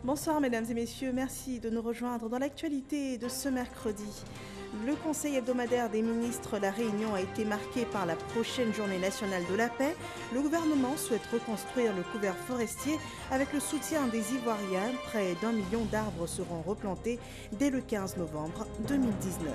Bonsoir mesdames et messieurs, merci de nous rejoindre dans l'actualité de ce mercredi. Le Conseil hebdomadaire des ministres, la réunion a été marquée par la prochaine journée nationale de la paix. Le gouvernement souhaite reconstruire le couvert forestier avec le soutien des Ivoiriens. Près d'1 million d'arbres seront replantés dès le 15 novembre 2019.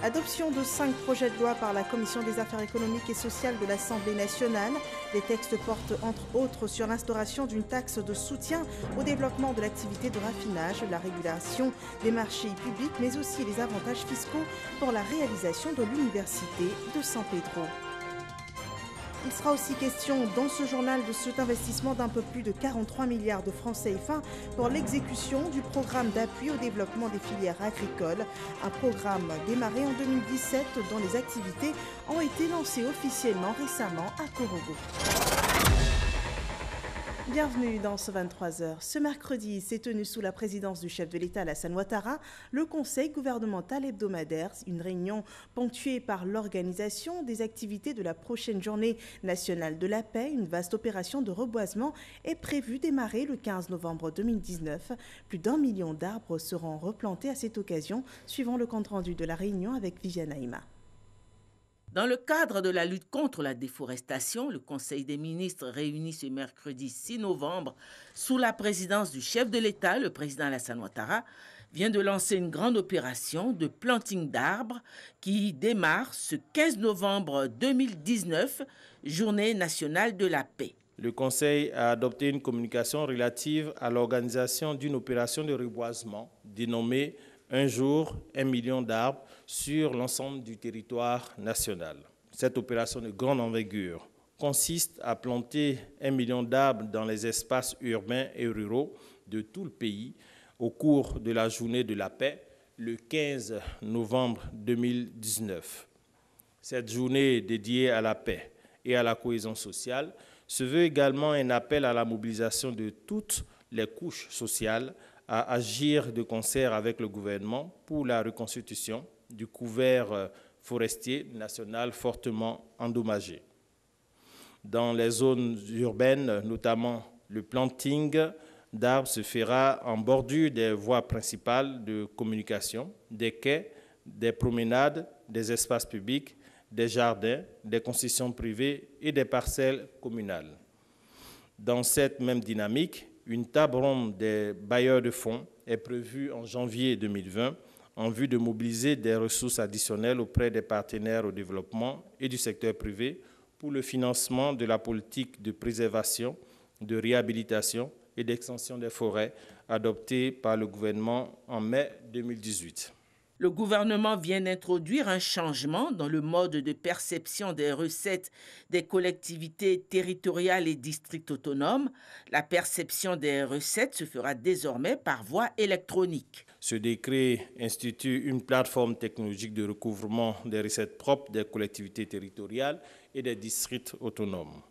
Adoption de 5 projets de loi par la Commission des affaires économiques et sociales de l'Assemblée nationale. Les textes portent entre autres sur l'instauration d'une taxe de soutien au développement de l'activité de raffinage, la régulation des marchés publics, mais aussi les avantages fiscaux pour la réalisation de l'Université de San Pedro. Il sera aussi question dans ce journal de cet investissement d'un peu plus de 43 milliards de francs CFA pour l'exécution du programme d'appui au développement des filières agricoles. Un programme démarré en 2017 dont les activités ont été lancées officiellement récemment à Korogo. Bienvenue dans ce 23h. Ce mercredi s'est tenu sous la présidence du chef de l'État Alassane Ouattara le Conseil gouvernemental hebdomadaire, une réunion ponctuée par l'organisation des activités de la prochaine journée nationale de la paix. Une vaste opération de reboisement est prévue démarrer le 15 novembre 2019. Plus d'1 million d'arbres seront replantés à cette occasion, suivant le compte-rendu de la réunion avec Viviane Aïma. Dans le cadre de la lutte contre la déforestation, le Conseil des ministres réuni ce mercredi 6 novembre sous la présidence du chef de l'État, le président Alassane Ouattara, vient de lancer une grande opération de planting d'arbres qui démarre ce 15 novembre 2019, journée nationale de la paix. Le Conseil a adopté une communication relative à l'organisation d'une opération de reboisement dénommée Un jour, 1 million d'arbres sur l'ensemble du territoire national. Cette opération de grande envergure consiste à planter 1 million d'arbres dans les espaces urbains et ruraux de tout le pays au cours de la journée de la paix, le 15 novembre 2019. Cette journée dédiée à la paix et à la cohésion sociale se veut également un appel à la mobilisation de toutes les couches sociales à agir de concert avec le gouvernement pour la reconstitution du couvert forestier national fortement endommagé. Dans les zones urbaines, notamment, le planting d'arbres se fera en bordure des voies principales de communication, des quais, des promenades, des espaces publics, des jardins, des concessions privées et des parcelles communales. Dans cette même dynamique, une table ronde des bailleurs de fonds est prévue en janvier 2020 en vue de mobiliser des ressources additionnelles auprès des partenaires au développement et du secteur privé pour le financement de la politique de préservation, de réhabilitation et d'extension des forêts adoptée par le gouvernement en mai 2018. Le gouvernement vient d'introduire un changement dans le mode de perception des recettes des collectivités territoriales et districts autonomes. La perception des recettes se fera désormais par voie électronique. Ce décret institue une plateforme technologique de recouvrement des recettes propres des collectivités territoriales et des districts autonomes.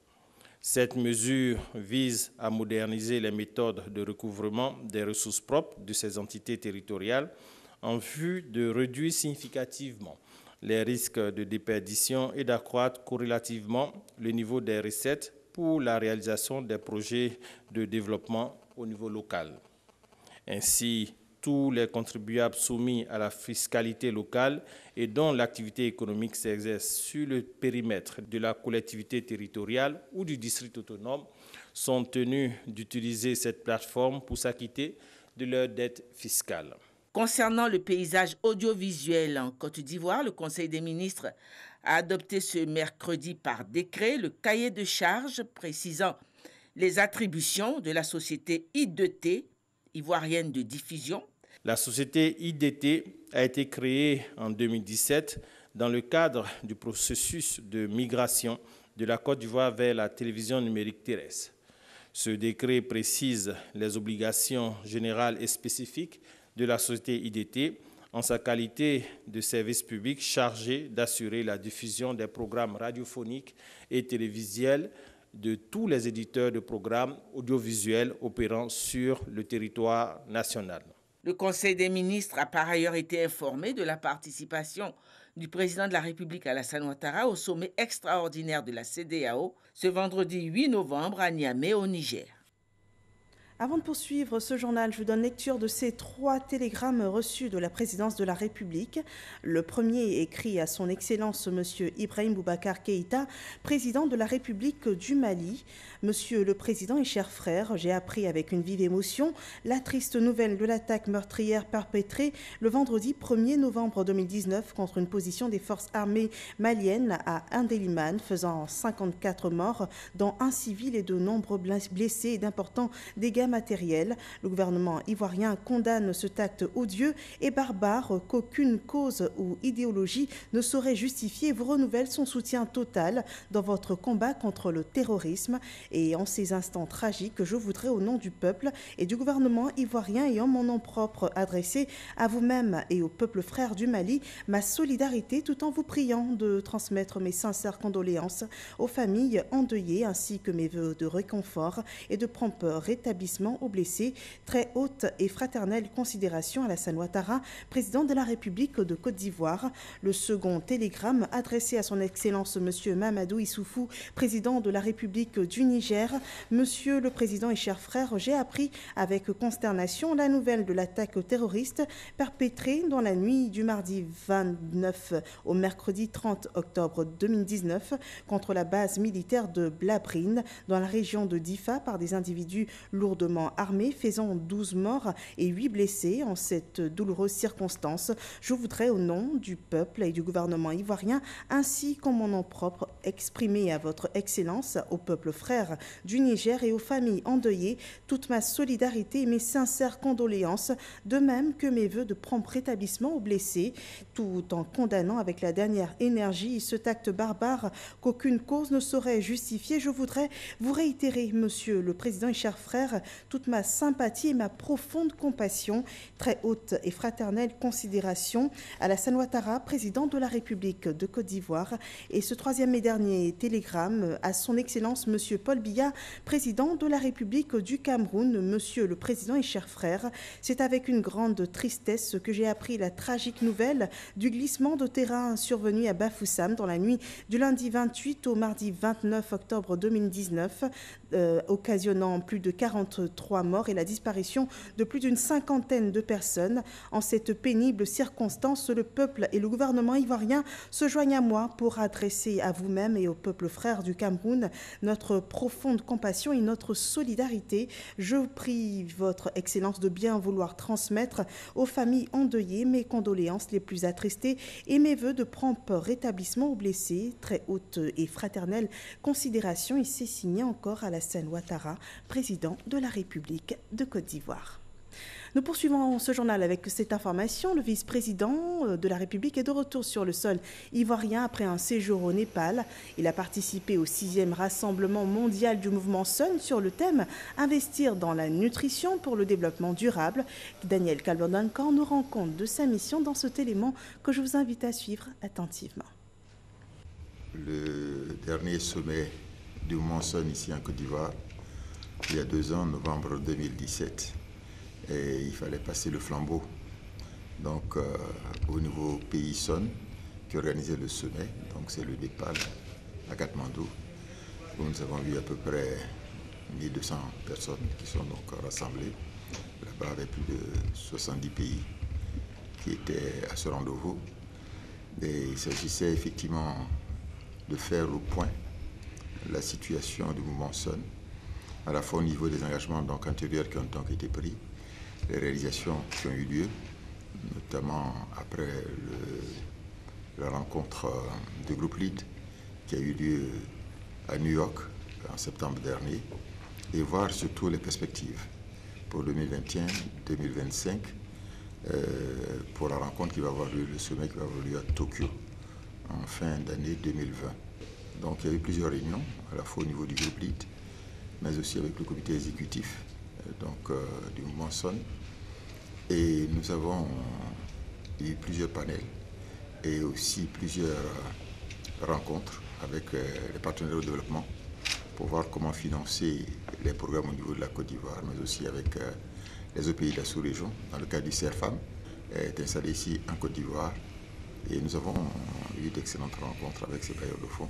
Cette mesure vise à moderniser les méthodes de recouvrement des ressources propres de ces entités territoriales en vue de réduire significativement les risques de déperdition et d'accroître corrélativement le niveau des recettes pour la réalisation des projets de développement au niveau local. Ainsi, tous les contribuables soumis à la fiscalité locale et dont l'activité économique s'exerce sur le périmètre de la collectivité territoriale ou du district autonome sont tenus d'utiliser cette plateforme pour s'acquitter de leurs dettes fiscales. Concernant le paysage audiovisuel en Côte d'Ivoire, le Conseil des ministres a adopté ce mercredi par décret le cahier de charges précisant les attributions de la société IDT, ivoirienne de diffusion. La société IDT a été créée en 2017 dans le cadre du processus de migration de la Côte d'Ivoire vers la télévision numérique terrestre. Ce décret précise les obligations générales et spécifiques de la société IDT en sa qualité de service public chargé d'assurer la diffusion des programmes radiophoniques et télévisuels de tous les éditeurs de programmes audiovisuels opérant sur le territoire national. Le Conseil des ministres a par ailleurs été informé de la participation du président de la République Alassane Ouattara au sommet extraordinaire de la CEDEAO ce vendredi 8 novembre à Niamey au Niger. Avant de poursuivre ce journal, je vous donne lecture de ces 3 télégrammes reçus de la présidence de la République. Le premier écrit à son Excellence M. Ibrahim Boubacar Keïta, président de la République du Mali. Monsieur le Président et chers frères, j'ai appris avec une vive émotion la triste nouvelle de l'attaque meurtrière perpétrée le vendredi 1er novembre 2019 contre une position des forces armées maliennes à Indélimane, faisant 54 morts, dont un civil et de nombreux blessés et d'importants dégâts matériels. Le gouvernement ivoirien condamne cet acte odieux et barbare qu'aucune cause ou idéologie ne saurait justifier et vous renouvelle son soutien total dans votre combat contre le terrorisme. Et en ces instants tragiques, je voudrais au nom du peuple et du gouvernement ivoirien et en mon nom propre adresser à vous-même et au peuple frère du Mali ma solidarité tout en vous priant de transmettre mes sincères condoléances aux familles endeuillées ainsi que mes vœux de réconfort et de prompt rétablissement aux blessés. Très haute et fraternelle considération à Alassane Ouattara, président de la République de Côte d'Ivoire. Le second télégramme adressé à son Excellence M. Mamadou Issoufou, président de la République du Niger. Monsieur le Président et chers frères, j'ai appris avec consternation la nouvelle de l'attaque terroriste perpétrée dans la nuit du mardi 29 au mercredi 30 octobre 2019 contre la base militaire de Blabrine dans la région de Difa par des individus lourdement armés, faisant 12 morts et 8 blessés en cette douloureuse circonstance. Je voudrais au nom du peuple et du gouvernement ivoirien ainsi qu'en mon nom propre exprimer à votre Excellence, au peuple frère du Niger et aux familles endeuillées toute ma solidarité et mes sincères condoléances, de même que mes vœux de prompt rétablissement aux blessés, tout en condamnant avec la dernière énergie cet acte barbare qu'aucune cause ne saurait justifier. Je voudrais vous réitérer, Monsieur le Président et chers frères, toute ma sympathie et ma profonde compassion, très haute et fraternelle considération à Alassane Ouattara, président de la République de Côte d'Ivoire. Et ce troisième et dernier télégramme à son Excellence Monsieur Paul Biya, président de la République du Cameroun. Monsieur le Président et chers frères, c'est avec une grande tristesse que j'ai appris la tragique nouvelle du glissement de terrain survenu à Bafoussam dans la nuit du lundi 28 au mardi 29 octobre 2019, occasionnant plus de 43 morts et la disparition de plus d'une cinquantaine de personnes. En cette pénible circonstance, le peuple et le gouvernement ivoirien se joignent à moi pour adresser à vous-même et au peuple frère du Cameroun notre profonde compassion et notre solidarité. Je vous prie, votre Excellence, de bien vouloir transmettre aux familles endeuillées mes condoléances les plus attristées et mes vœux de prompt rétablissement aux blessés. Très haute et fraternelle considération. Il s'est signé encore Alassane Ouattara, président de la République de Côte d'Ivoire. Nous poursuivons ce journal avec cette information. Le vice-président de la République est de retour sur le sol ivoirien après un séjour au Népal. Il a participé au 6e rassemblement mondial du mouvement Sun sur le thème « Investir dans la nutrition pour le développement durable ». Daniel Kalbondankan nous rend compte de sa mission dans cet élément que je vous invite à suivre attentivement. Le dernier sommet du mouvement Sun ici en Côte d'Ivoire, il y a 2 ans, novembre 2017. Et il fallait passer le flambeau. Donc, au niveau pays Sun, qui organisait le sommet, donc c'est le Népal à Katmandou, où nous avons vu à peu près 1200 personnes qui sont donc rassemblées. Là-bas, avec plus de 70 pays qui étaient à ce rendez-vous. Et il s'agissait effectivement de faire au point la situation du mouvement Sun, à la fois au niveau des engagements donc antérieurs qui ont donc été pris, les réalisations qui ont eu lieu, notamment après la rencontre du groupe LEAD qui a eu lieu à New York en septembre dernier, et voir surtout les perspectives pour 2021-2025, pour la rencontre qui va avoir lieu, le sommet qui va avoir lieu à Tokyo en fin d'année 2020. Donc il y a eu plusieurs réunions, à la fois au niveau du groupe LEAD, mais aussi avec le comité exécutif du mouvement Sun. Et nous avons eu plusieurs panels et aussi plusieurs rencontres avec les partenaires au développement pour voir comment financer les programmes au niveau de la Côte d'Ivoire, mais aussi avec les autres pays de la sous-région. Dans le cas du CERFAM, est installé ici en Côte d'Ivoire Et nous avons eu d'excellentes rencontres avec ces bailleurs de fonds.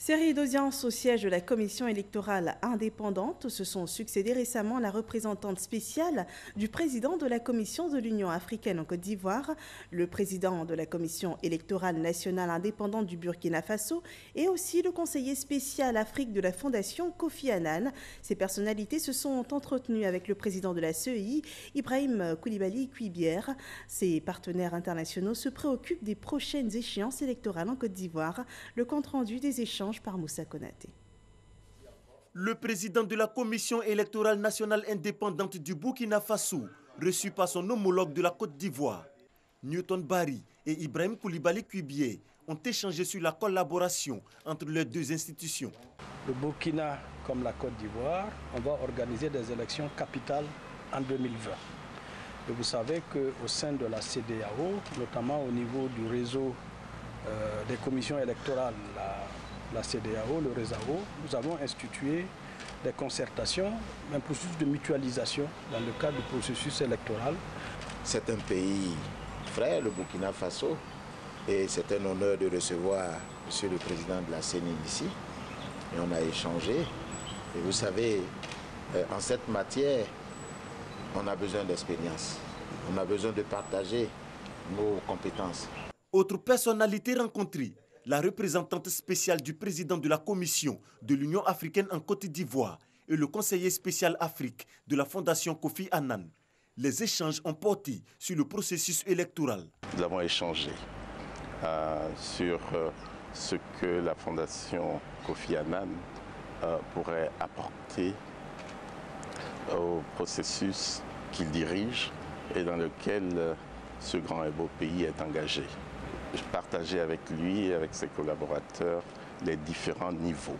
Série d'audiences au siège de la commission électorale indépendante se sont succédés récemment la représentante spéciale du président de la commission de l'Union africaine en Côte d'Ivoire, le président de la commission électorale nationale indépendante du Burkina Faso et aussi le conseiller spécial Afrique de la fondation Kofi Annan. Ces personnalités se sont entretenues avec le président de la CEI, Ibrahim Coulibaly Kuibière. Ces partenaires internationaux se préoccupent des prochaines échéances électorales en Côte d'Ivoire. Le compte-rendu des échanges par Moussa Konaté. Le président de la Commission électorale nationale indépendante du Burkina Faso, reçu par son homologue de la Côte d'Ivoire, Newton Barry et Ibrahim Coulibaly Kuibié, ont échangé sur la collaboration entre les deux institutions. Le Burkina, comme la Côte d'Ivoire, on va organiser des élections capitales en 2020. Et vous savez qu'au sein de la CEDEAO, notamment au niveau du réseau des commissions électorales, la CEDEAO, le RESAO, nous avons institué des concertations, un processus de mutualisation dans le cadre du processus électoral. C'est un pays frère, le Burkina Faso, et c'est un honneur de recevoir Monsieur le Président de la CENI ici. Et on a échangé. Et vous savez, en cette matière, on a besoin d'expérience. On a besoin de partager nos compétences. Autre personnalité rencontrée, la représentante spéciale du président de la Commission de l'Union africaine en Côte d'Ivoire et le conseiller spécial Afrique de la Fondation Kofi Annan. Les échanges ont porté sur le processus électoral. Nous avons échangé sur ce que la Fondation Kofi Annan pourrait apporter au processus qu'il dirige et dans lequel ce grand et beau pays est engagé. Je partageais avec lui et avec ses collaborateurs les différents niveaux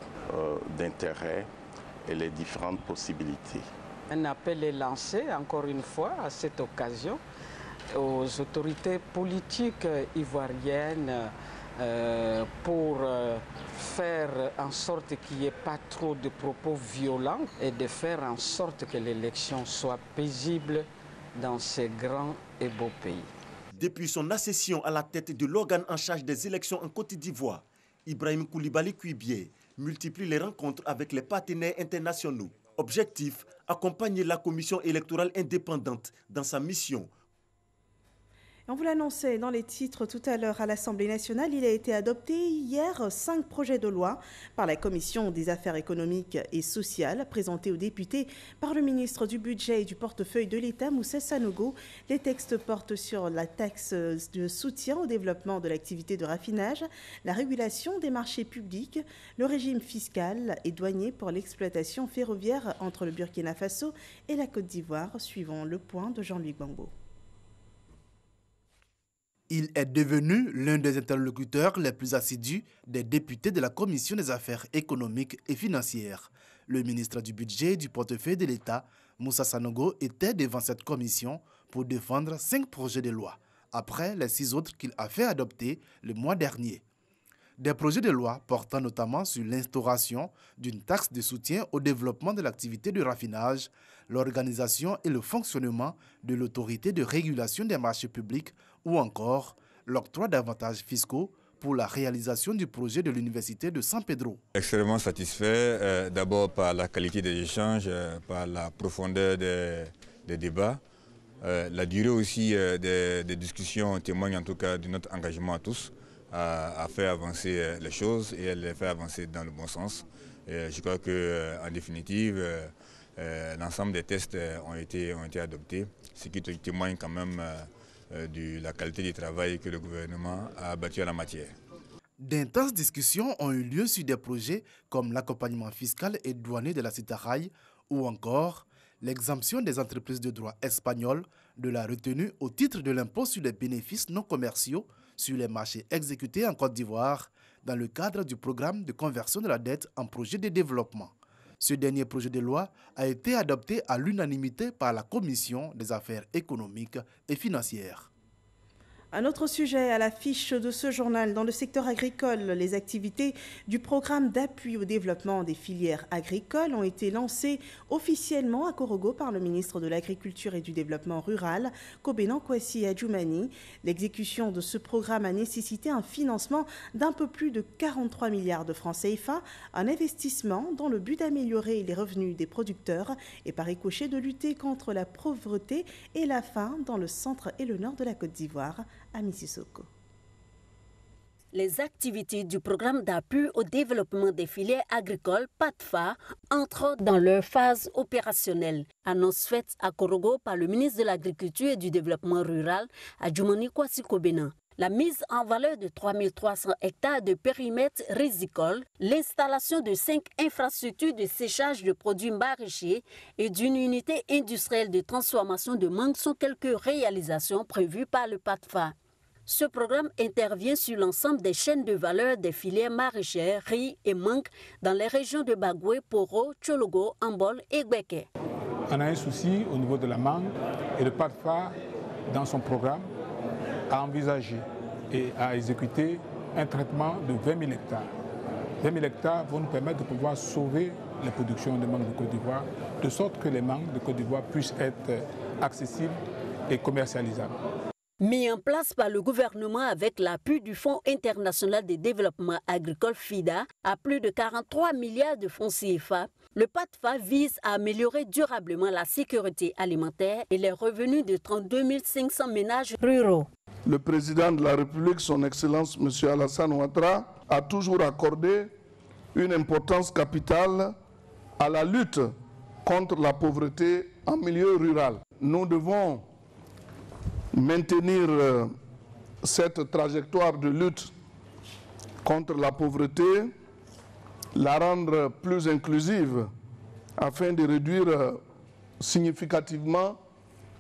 d'intérêt et les différentes possibilités. Un appel est lancé encore une fois à cette occasion aux autorités politiques ivoiriennes pour faire en sorte qu'il n'y ait pas trop de propos violents et de faire en sorte que l'élection soit paisible dans ce grand et beau pays. Depuis son accession à la tête de l'organe en charge des élections en Côte d'Ivoire, Ibrahim Coulibaly Kuibié multiplie les rencontres avec les partenaires internationaux. Objectif, accompagner la commission électorale indépendante dans sa mission. On vous l'annonçait dans les titres tout à l'heure à l'Assemblée nationale. Il a été adopté hier 5 projets de loi par la Commission des affaires économiques et sociales, présentés aux députés par le ministre du Budget et du portefeuille de l'État, Moussa Sanogo. Les textes portent sur la taxe de soutien au développement de l'activité de raffinage, la régulation des marchés publics, le régime fiscal et douanier pour l'exploitation ferroviaire entre le Burkina Faso et la Côte d'Ivoire, suivant le point de Jean-Louis Gbangbo. Il est devenu l'un des interlocuteurs les plus assidus des députés de la Commission des affaires économiques et financières. Le ministre du Budget et du portefeuille de l'État, Moussa Sanogo, était devant cette commission pour défendre 5 projets de loi, après les 6 autres qu'il a fait adopter le mois dernier. Des projets de loi portant notamment sur l'instauration d'une taxe de soutien au développement de l'activité de raffinage, l'organisation et le fonctionnement de l'autorité de régulation des marchés publics ou encore l'octroi d'avantages fiscaux pour la réalisation du projet de l'Université de San Pedro. Extrêmement satisfait, d'abord par la qualité des échanges, par la profondeur des débats. La durée aussi des discussions témoigne en tout cas de notre engagement à tous à faire avancer les choses et à les faire avancer dans le bon sens. Et je crois qu'en définitive, l'ensemble des tests ont été adoptés, ce qui témoigne quand même de la qualité du travail que le gouvernement a abattu en la matière. D'intenses discussions ont eu lieu sur des projets comme l'accompagnement fiscal et douanier de la CETARAI ou encore l'exemption des entreprises de droit espagnol de la retenue au titre de l'impôt sur les bénéfices non commerciaux sur les marchés exécutés en Côte d'Ivoire dans le cadre du programme de conversion de la dette en projet de développement. Ce dernier projet de loi a été adopté à l'unanimité par la Commission des affaires économiques et financières. Un autre sujet à l'affiche de ce journal, dans le secteur agricole, les activités du programme d'appui au développement des filières agricoles ont été lancées officiellement à Korogo par le ministre de l'Agriculture et du Développement rural, Kobenan Kwasi Adjoumani. L'exécution de ce programme a nécessité un financement d'un peu plus de 43 milliards de francs CFA, un investissement dans le but d'améliorer les revenus des producteurs et par ricochet de lutter contre la pauvreté et la faim dans le centre et le nord de la Côte d'Ivoire. À Mississauga. Les activités du programme d'appui au développement des filières agricoles, PATFA, entrent dans leur phase opérationnelle. Annonce faite à Korogo par le ministre de l'Agriculture et du Développement rural, Adjoumani Kwasi Kobenan. La mise en valeur de 3300 hectares de périmètre risicole, l'installation de 5 infrastructures de séchage de produits maraîchers et d'une unité industrielle de transformation de mangue sont quelques réalisations prévues par le PATFA. Ce programme intervient sur l'ensemble des chaînes de valeur des filières maraîchères, riz et mangue dans les régions de Bagoué, Poro, Tchologo, Ambol et Gbeke. On a un souci au niveau de la mangue et le PATFA, dans son programme, a envisagé et a exécuté un traitement de 20 000 hectares. 20 000 hectares vont nous permettre de pouvoir sauver les productions de mangue de Côte d'Ivoire, de sorte que les mangues de Côte d'Ivoire puissent être accessibles et commercialisables. Mis en place par le gouvernement avec l'appui du Fonds international de développement agricole FIDA à plus de 43 milliards de francs CFA, le PATFA vise à améliorer durablement la sécurité alimentaire et les revenus de 32 500 ménages ruraux. Le président de la République, son Excellence M. Alassane Ouattara, a toujours accordé une importance capitale à la lutte contre la pauvreté en milieu rural. Nous devons maintenir cette trajectoire de lutte contre la pauvreté, la rendre plus inclusive afin de réduire significativement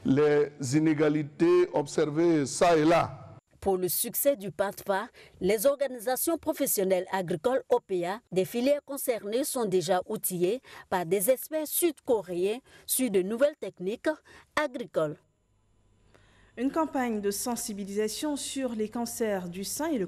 les inégalités observées ça et là. Pour le succès du PATFA, les organisations professionnelles agricoles OPA des filières concernées sont déjà outillées par des experts sud-coréens sur de nouvelles techniques agricoles. Une campagne de sensibilisation sur les cancers du sein et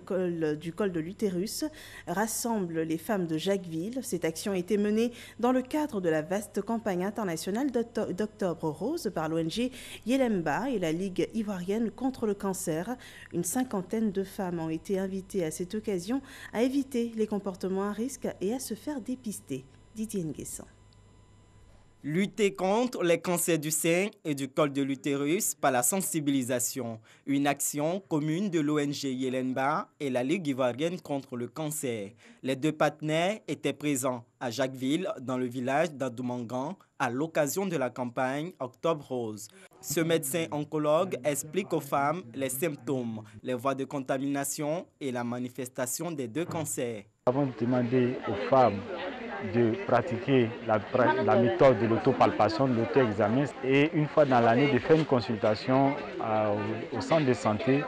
du col de l'utérus rassemble les femmes de Jacquesville. Cette action a été menée dans le cadre de la vaste campagne internationale d'Octobre Rose par l'ONG Yelemba et la Ligue ivoirienne contre le cancer. Une cinquantaine de femmes ont été invitées à cette occasion à éviter les comportements à risque et à se faire dépister. Didier Nguessan. Lutter contre les cancers du sein et du col de l'utérus par la sensibilisation. Une action commune de l'ONG Yelenba et la Ligue ivoirienne contre le cancer. Les deux partenaires étaient présents à Jacquesville, dans le village d'Adoumangan, à l'occasion de la campagne Octobre Rose. Ce médecin oncologue explique aux femmes les symptômes, les voies de contamination et la manifestation des deux cancers. Nous avons demandé aux femmes de pratiquer la méthode de l'autopalpation, de l'auto-examen et une fois dans l'année de faire une consultation au centre de santé.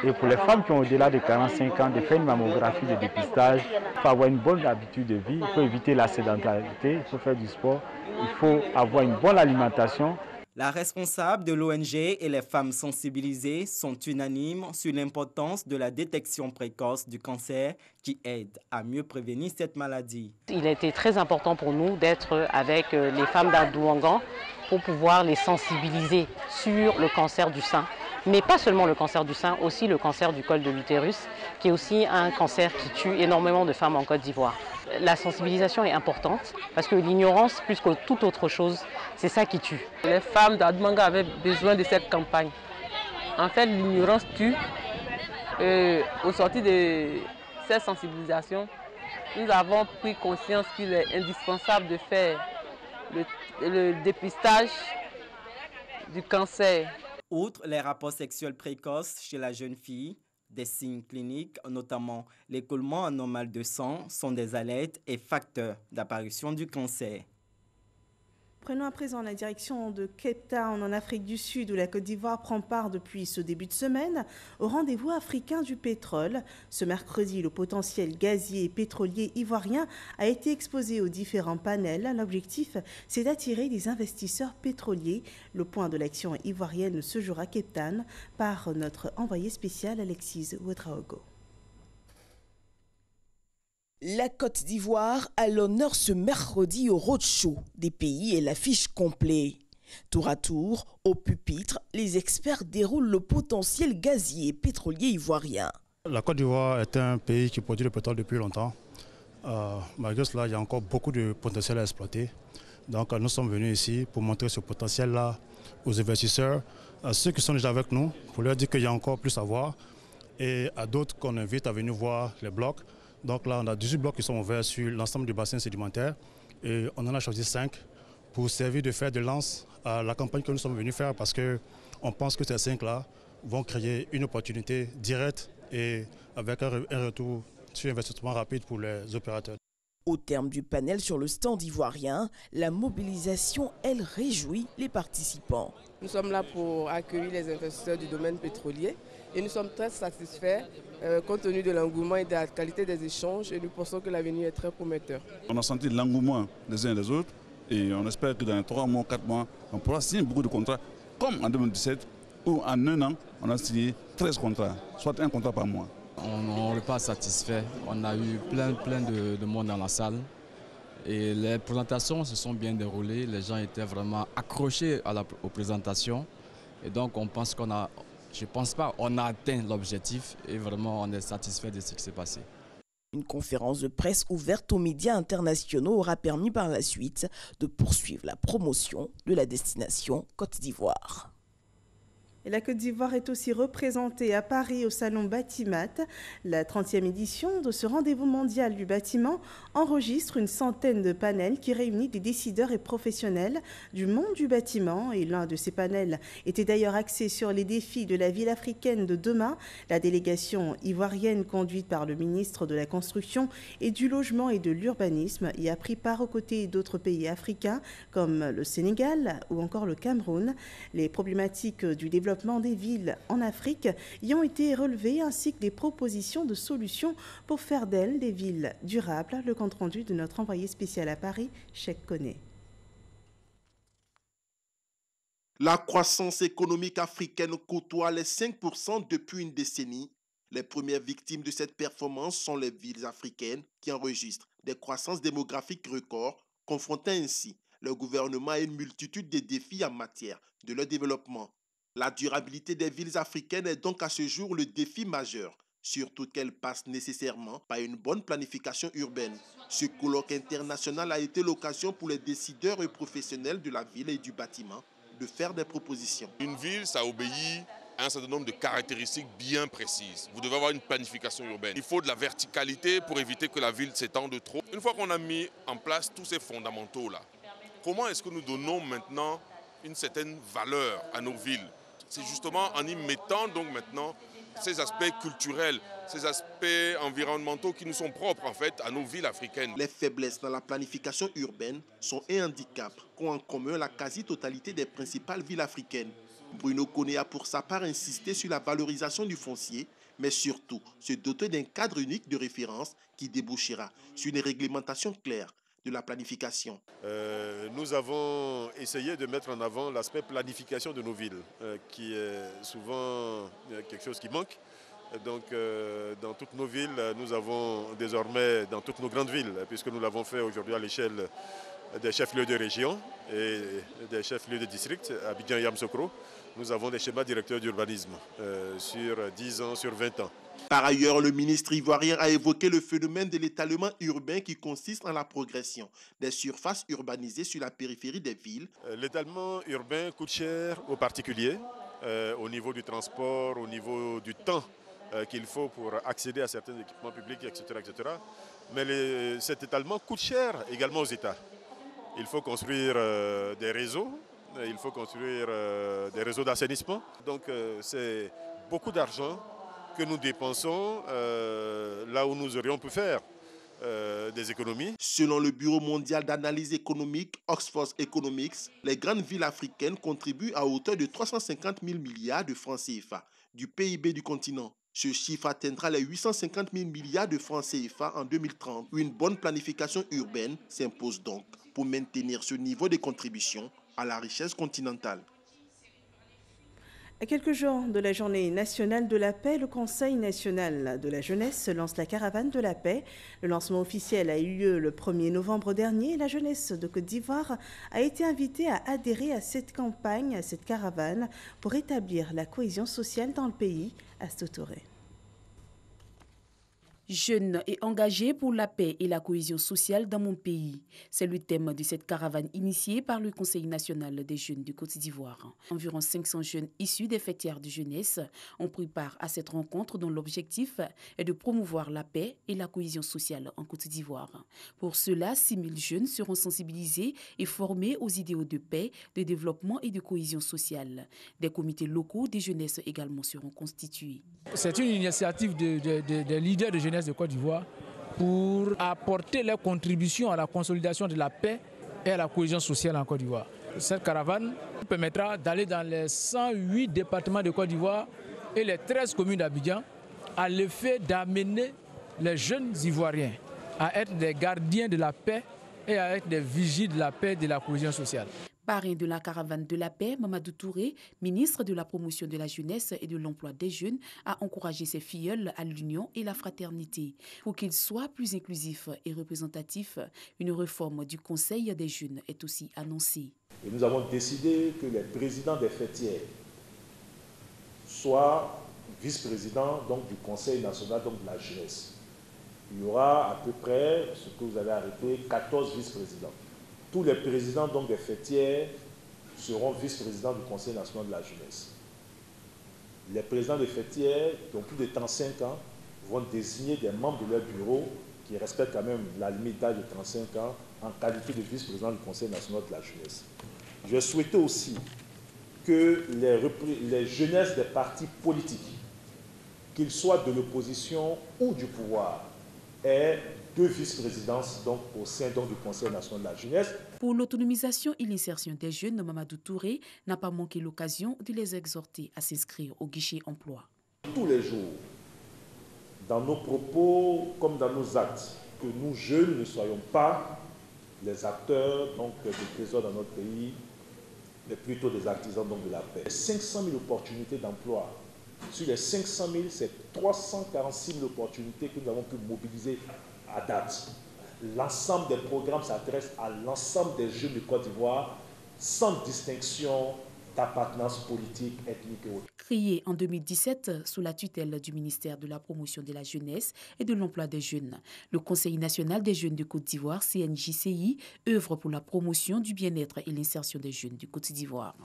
Et pour les femmes qui ont au-delà de 45 ans, de faire une mammographie de dépistage. Il faut avoir une bonne habitude de vie, il faut éviter la sédentarité, il faut faire du sport, il faut avoir une bonne alimentation. La responsable de l'ONG et les femmes sensibilisées sont unanimes sur l'importance de la détection précoce du cancer qui aide à mieux prévenir cette maladie. Il a été très important pour nous d'être avec les femmes d'Adoumangan pour pouvoir les sensibiliser sur le cancer du sein. Mais pas seulement le cancer du sein, aussi le cancer du col de l'utérus, qui est aussi un cancer qui tue énormément de femmes en Côte d'Ivoire. La sensibilisation est importante parce que l'ignorance, plus que toute autre chose, c'est ça qui tue. Les femmes d'Adoumangan avaient besoin de cette campagne. En fait, l'ignorance tue. Au sortir de cette sensibilisation, nous avons pris conscience qu'il est indispensable de faire le dépistage du cancer. Outre les rapports sexuels précoces chez la jeune fille, des signes cliniques, notamment l'écoulement anormal de sang, sont des alertes et facteurs d'apparition du cancer. Prenons à présent la direction de Cape Town en Afrique du Sud où la Côte d'Ivoire prend part depuis ce début de semaine au rendez-vous africain du pétrole. Ce mercredi, le potentiel gazier et pétrolier ivoirien a été exposé aux différents panels. L'objectif, c'est d'attirer des investisseurs pétroliers. Le point de l'action ivoirienne se jouera à Cape Town par notre envoyé spécial Alexis Ouedraogo. La Côte d'Ivoire a l'honneur ce mercredi au roadshow des pays et l'affiche complète. Tour à tour, au pupitre, les experts déroulent le potentiel gazier et pétrolier ivoirien. La Côte d'Ivoire est un pays qui produit le pétrole depuis longtemps. Malgré cela, il y a encore beaucoup de potentiel à exploiter. Donc nous sommes venus ici pour montrer ce potentiel-là aux investisseurs, à ceux qui sont déjà avec nous, pour leur dire qu'il y a encore plus à voir, et à d'autres qu'on invite à venir voir les blocs. Donc là, on a 18 blocs qui sont ouverts sur l'ensemble du bassin sédimentaire et on en a choisi 5 pour servir de fer de lance à la campagne que nous sommes venus faire parce qu'on pense que ces 5-là vont créer une opportunité directe et avec un retour sur investissement rapide pour les opérateurs. Au terme du panel sur le stand ivoirien, la mobilisation, elle, réjouit les participants. Nous sommes là pour accueillir les investisseurs du domaine pétrolier et nous sommes très satisfaits compte tenu de l'engouement et de la qualité des échanges et nous pensons que l'avenir est très prometteur. On a senti l'engouement des uns et des autres et on espère que dans les 3 mois, 4 mois, on pourra signer beaucoup de contrats comme en 2017 où en 1 an, on a signé 13 contrats, soit un contrat par mois. On n'est pas satisfait. On a eu plein de monde dans la salle. Et les présentations se sont bien déroulées. Les gens étaient vraiment accrochés aux présentations. Et donc on pense qu'on a, je ne pense pas, on a atteint l'objectif et vraiment on est satisfait de ce qui s'est passé. Une conférence de presse ouverte aux médias internationaux aura permis par la suite de poursuivre la promotion de la destination Côte d'Ivoire. Et la Côte d'Ivoire est aussi représentée à Paris au salon Batimat. La 30e édition de ce rendez-vous mondial du bâtiment enregistre une centaine de panels qui réunissent des décideurs et professionnels du monde du bâtiment. Et l'un de ces panels était d'ailleurs axé sur les défis de la ville africaine de demain. La délégation ivoirienne conduite par le ministre de la Construction et du Logement et de l'Urbanisme y a pris part aux côtés d'autres pays africains comme le Sénégal ou encore le Cameroun. Les problématiques du développement des villes en Afrique y ont été relevées ainsi que des propositions de solutions pour faire d'elles des villes durables. Le compte-rendu de notre envoyé spécial à Paris, Cheikh Koné. La croissance économique africaine côtoie les 5% depuis une décennie. Les premières victimes de cette performance sont les villes africaines qui enregistrent des croissances démographiques records, confrontant ainsi le gouvernement à une multitude de défis en matière de leur développement. La durabilité des villes africaines est donc à ce jour le défi majeur, surtout qu'elle passe nécessairement par une bonne planification urbaine. Ce colloque international a été l'occasion pour les décideurs et professionnels de la ville et du bâtiment de faire des propositions. Une ville, ça obéit à un certain nombre de caractéristiques bien précises. Vous devez avoir une planification urbaine. Il faut de la verticalité pour éviter que la ville s'étende trop. Une fois qu'on a mis en place tous ces fondamentaux-là, comment est-ce que nous donnons maintenant une certaine valeur à nos villes? C'est justement en y mettant donc maintenant ces aspects culturels, ces aspects environnementaux qui nous sont propres en fait à nos villes africaines. Les faiblesses dans la planification urbaine sont un handicap qu'ont en commun la quasi-totalité des principales villes africaines. Bruno Koné a pour sa part insisté sur la valorisation du foncier, mais surtout se doter d'un cadre unique de référence qui débouchera sur une réglementation claire de la planification. Nous avons essayé de mettre en avant l'aspect planification de nos villes, qui est souvent quelque chose qui manque. Donc dans toutes nos villes, nous avons désormais, dans toutes nos grandes villes, puisque nous l'avons fait aujourd'hui à l'échelle des chefs-lieux de région et des chefs-lieux de district, Abidjan et Yamoussoukro, nous avons des schémas directeurs d'urbanisme sur 10 ans, sur 20 ans. Par ailleurs, le ministre ivoirien a évoqué le phénomène de l'étalement urbain qui consiste en la progression des surfaces urbanisées sur la périphérie des villes. L'étalement urbain coûte cher aux particuliers, au niveau du transport, au niveau du temps qu'il faut pour accéder à certains équipements publics, etc. etc. Mais cet étalement coûte cher également aux États. Il faut construire des réseaux, il faut construire des réseaux d'assainissement. Donc c'est beaucoup d'argent que nous dépensons là où nous aurions pu faire des économies. Selon le Bureau mondial d'analyse économique Oxford Economics, les grandes villes africaines contribuent à hauteur de 350 000 milliards de francs CFA du PIB du continent. Ce chiffre atteindra les 850 000 milliards de francs CFA en 2030. Une bonne planification urbaine s'impose donc pour maintenir ce niveau de contribution à la richesse continentale. À quelques jours de la Journée nationale de la paix, le Conseil national de la jeunesse lance la caravane de la paix. Le lancement officiel a eu lieu le 1er novembre dernier. La jeunesse de Côte d'Ivoire a été invitée à adhérer à cette campagne, à cette caravane, pour établir la cohésion sociale dans le pays. Astou Touré. Jeunes et engagés pour la paix et la cohésion sociale dans mon pays. C'est le thème de cette caravane initiée par le Conseil national des jeunes de Côte d'Ivoire. Environ 500 jeunes issus des fêtières de jeunesse ont pris part à cette rencontre dont l'objectif est de promouvoir la paix et la cohésion sociale en Côte d'Ivoire. Pour cela, 6 000 jeunes seront sensibilisés et formés aux idéaux de paix, de développement et de cohésion sociale. Des comités locaux des jeunesses également seront constitués. C'est une initiative des leaders de jeunesse de Côte d'Ivoire pour apporter leur contribution à la consolidation de la paix et à la cohésion sociale en Côte d'Ivoire. Cette caravane permettra d'aller dans les 108 départements de Côte d'Ivoire et les 13 communes d'Abidjan à l'effet d'amener les jeunes Ivoiriens à être des gardiens de la paix et à être des vigiles de la paix et de la cohésion sociale. Parrain de la caravane de la paix, Mamadou Touré, ministre de la promotion de la jeunesse et de l'emploi des jeunes, a encouragé ses filleuls à l'union et la fraternité. Pour qu'ils soient plus inclusifs et représentatifs, une réforme du Conseil des jeunes est aussi annoncée. Et nous avons décidé que les présidents des fêtières soient vice-présidents du Conseil national de la jeunesse. Il y aura à peu près, ce que vous avez arrêté, 14 vice-présidents. Tous les présidents des fêtières seront vice-présidents du Conseil national de la jeunesse. Les présidents des fêtières qui ont plus de 35 ans vont désigner des membres de leur bureau qui respectent quand même la limite d'âge de 35 ans en qualité de vice-président du Conseil national de la jeunesse. Je souhaitais aussi que les jeunesses des partis politiques, qu'ils soient de l'opposition ou du pouvoir, aient 2 vice-présidences au sein du Conseil national de la jeunesse. Pour l'autonomisation et l'insertion des jeunes, Mamadou Touré n'a pas manqué l'occasion de les exhorter à s'inscrire au guichet emploi. Tous les jours, dans nos propos comme dans nos actes, que nous jeunes ne soyons pas les acteurs du trésor dans notre pays, mais plutôt des artisans de la paix. 500 000 opportunités d'emploi. Sur les 500 000, c'est 346 000 opportunités que nous avons pu mobiliser à date. L'ensemble des programmes s'adresse à l'ensemble des jeunes de Côte d'Ivoire, sans distinction d'appartenance politique, ethnique et autre. Créé en 2017 sous la tutelle du ministère de la Promotion de la Jeunesse et de l'Emploi des Jeunes, le Conseil national des jeunes de Côte d'Ivoire, CNJCI, œuvre pour la promotion du bien-être et l'insertion des jeunes du Côte d'Ivoire.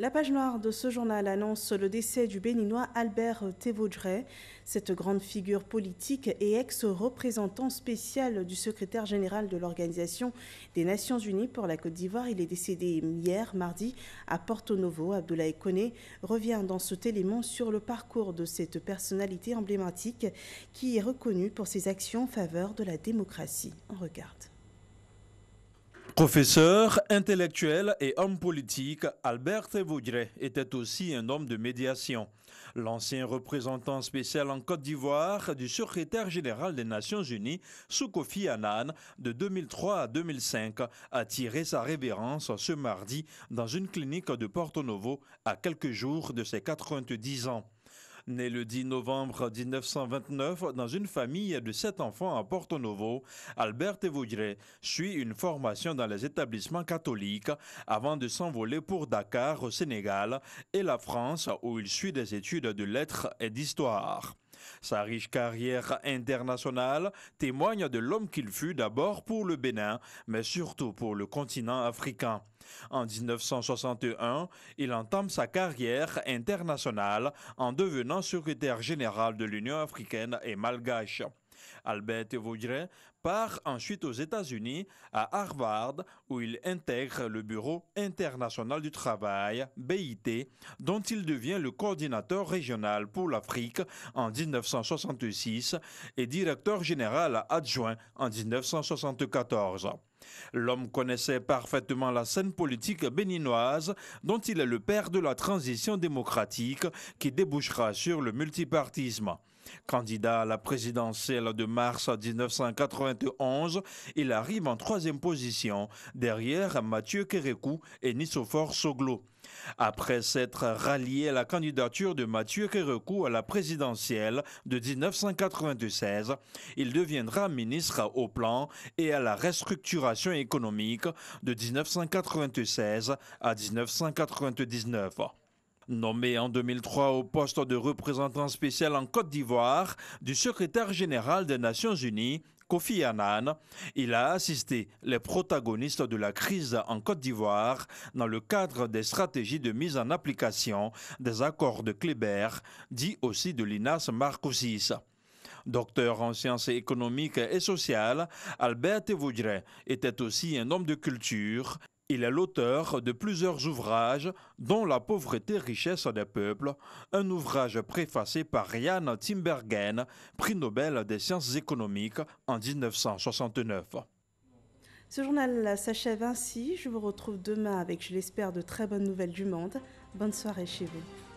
La page noire de ce journal annonce le décès du Béninois Albert Thévaudrey. Cette grande figure politique et ex-représentant spécial du secrétaire général de l'Organisation des Nations Unies pour la Côte d'Ivoire. Il est décédé hier, mardi, à Porto Novo. Abdoulaye Koné revient dans cet élément sur le parcours de cette personnalité emblématique qui est reconnue pour ses actions en faveur de la démocratie. On regarde. Professeur, intellectuel et homme politique, Albert Thévaudrey était aussi un homme de médiation. L'ancien représentant spécial en Côte d'Ivoire du secrétaire général des Nations Unies, sous Kofi Annan, de 2003 à 2005, a tiré sa révérence ce mardi dans une clinique de Porto Novo à quelques jours de ses 90 ans. Né le 10 novembre 1929 dans une famille de 7 enfants à Porto Novo, Albert Thévaudrey suit une formation dans les établissements catholiques avant de s'envoler pour Dakar au Sénégal et la France où il suit des études de lettres et d'histoire. Sa riche carrière internationale témoigne de l'homme qu'il fut d'abord pour le Bénin, mais surtout pour le continent africain. En 1961, il entame sa carrière internationale en devenant secrétaire général de l'Union africaine et malgache. Albert Thévaudrey part ensuite aux États-Unis, à Harvard, où il intègre le Bureau international du travail, BIT, dont il devient le coordinateur régional pour l'Afrique en 1966 et directeur général adjoint en 1974. L'homme connaissait parfaitement la scène politique béninoise, dont il est le père de la transition démocratique qui débouchera sur le multipartisme. Candidat à la présidentielle de mars 1991, il arrive en 3e position, derrière Mathieu Kérékou et Nissophore Soglo. Après s'être rallié à la candidature de Mathieu Kérékou à la présidentielle de 1996, il deviendra ministre au plan et à la restructuration économique de 1996 à 1999. Nommé en 2003 au poste de représentant spécial en Côte d'Ivoire du secrétaire général des Nations Unies, Kofi Annan, il a assisté les protagonistes de la crise en Côte d'Ivoire dans le cadre des stratégies de mise en application des accords de Kléber, dit aussi de l'INAS Marcoussis. Docteur en sciences économiques et sociales, Albert Thévaudrey était aussi un homme de culture. Il est l'auteur de plusieurs ouvrages, dont La pauvreté, richesse des peuples, un ouvrage préfacé par Jan Tinbergen, prix Nobel des sciences économiques en 1969. Ce journal s'achève ainsi. Je vous retrouve demain avec, je l'espère, de très bonnes nouvelles du monde. Bonne soirée chez vous.